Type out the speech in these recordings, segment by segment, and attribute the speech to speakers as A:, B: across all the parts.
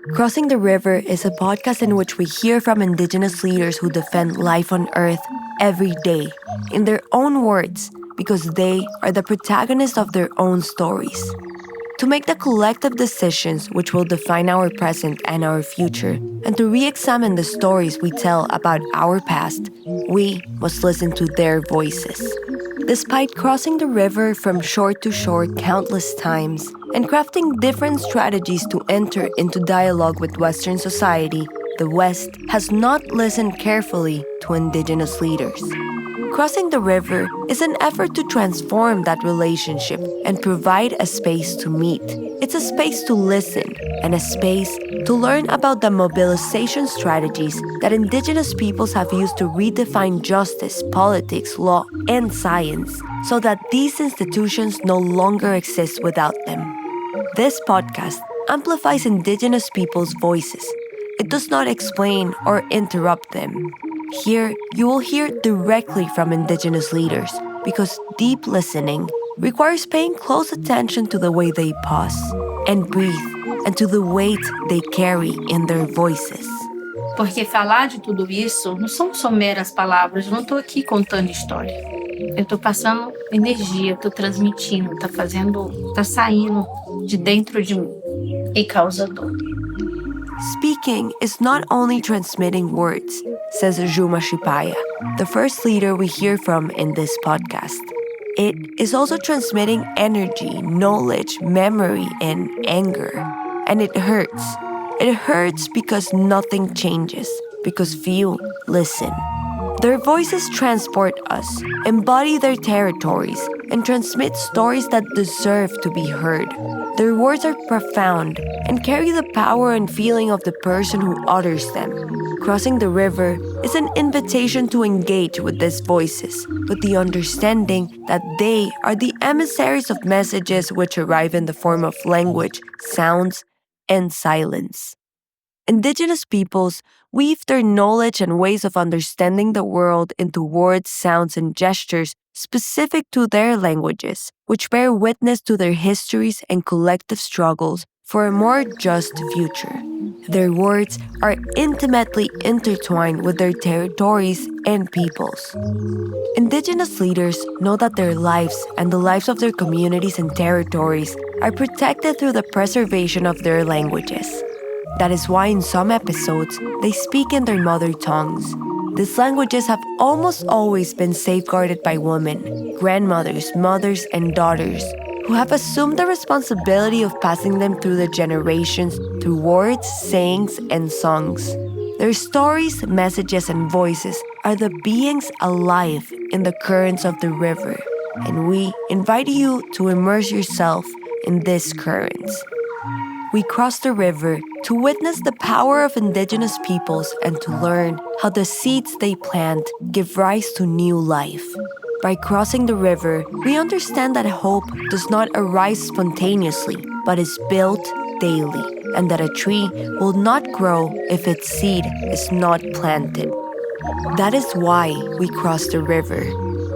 A: Crossing the River is a podcast in which we hear from Indigenous leaders who defend life on Earth every day, in their own words, because they are the protagonists of their own stories. To make the collective decisions which will define our present and our future, and to re-examine the stories we tell about our past, we must listen to their voices. Despite crossing the river from shore to shore countless times and crafting different strategies to enter into dialogue with Western society, the West has not listened carefully to Indigenous leaders. Crossing the river is an effort to transform that relationship and provide a space to meet. It's a space to listen and a space to learn about the mobilization strategies that Indigenous peoples have used to redefine justice, politics, law, and science so that these institutions no longer exist without them. This podcast amplifies Indigenous people's voices. It does not explain or interrupt them. Here, you will hear directly from Indigenous leaders because deep listening requires paying close attention to the way they pause and breathe and to the weight they carry in their voices.
B: Porque falar de tudo isso não são só meras palavras, eu não estou aqui contando história. Eu estou passando energia, estou transmitindo, tá saindo de dentro de mim e causa dor.
A: Speaking is not only transmitting words, says Juma Shipaya, the first leader we hear from in this podcast. It is also transmitting energy, knowledge, memory, and anger. And it hurts. It hurts because nothing changes, because few listen. Their voices transport us, embody their territories, and transmit stories that deserve to be heard. Their words are profound and carry the power and feeling of the person who utters them. Crossing the river is an invitation to engage with these voices, with the understanding that they are the emissaries of messages which arrive in the form of language, sounds, and silence. Indigenous peoples weave their knowledge and ways of understanding the world into words, sounds, and gestures specific to their languages, which bear witness to their histories and collective struggles for a more just future. Their words are intimately intertwined with their territories and peoples. Indigenous leaders know that their lives and the lives of their communities and territories are protected through the preservation of their languages. That is why in some episodes, they speak in their mother tongues. These languages have almost always been safeguarded by women, grandmothers, mothers, and daughters, who have assumed the responsibility of passing them through the generations through words, sayings, and songs. Their stories, messages, and voices are the beings alive in the currents of the river, and we invite you to immerse yourself in these currents. We cross the river to witness the power of Indigenous peoples and to learn how the seeds they plant give rise to new life. By crossing the river, we understand that hope does not arise spontaneously, but is built daily, and that a tree will not grow if its seed is not planted. That is why we cross the river.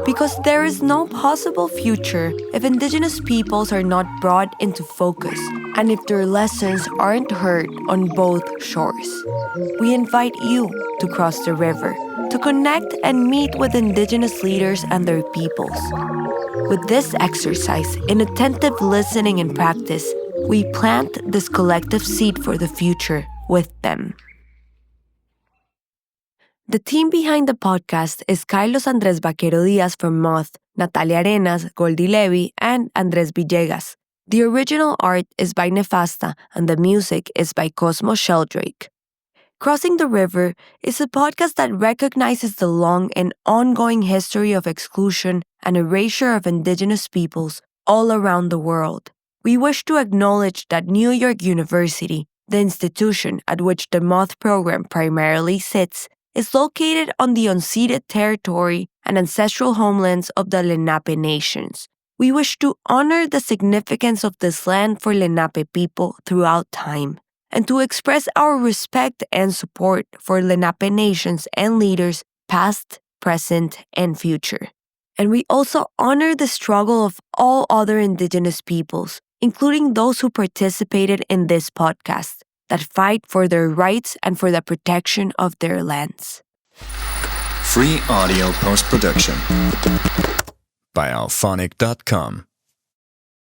A: Because there is no possible future if Indigenous peoples are not brought into focus and if their lessons aren't heard on both shores. We invite you to cross the river, to connect and meet with Indigenous leaders and their peoples. With this exercise in attentive listening and practice, we plant this collective seed for the future with them. The team behind the podcast is Carlos Andrés Vaquero Diaz from Moth, Natalia Arenas, Goldie Levy, and Andrés Villegas. The original art is by Nefasta, and the music is by Cosmo Sheldrake. Crossing the River is a podcast that recognizes the long and ongoing history of exclusion and erasure of Indigenous peoples all around the world. We wish to acknowledge that New York University, the institution at which the Moth program primarily sits, is located on the unceded territory and ancestral homelands of the Lenape nations. We wish to honor the significance of this land for Lenape people throughout time, and to express our respect and support for Lenape nations and leaders past, present, and future. And we also honor the struggle of all other Indigenous peoples, including those who participated in this podcast, that fight for their rights and for the protection of their lands.
C: Free audio post-production by alphonic.com.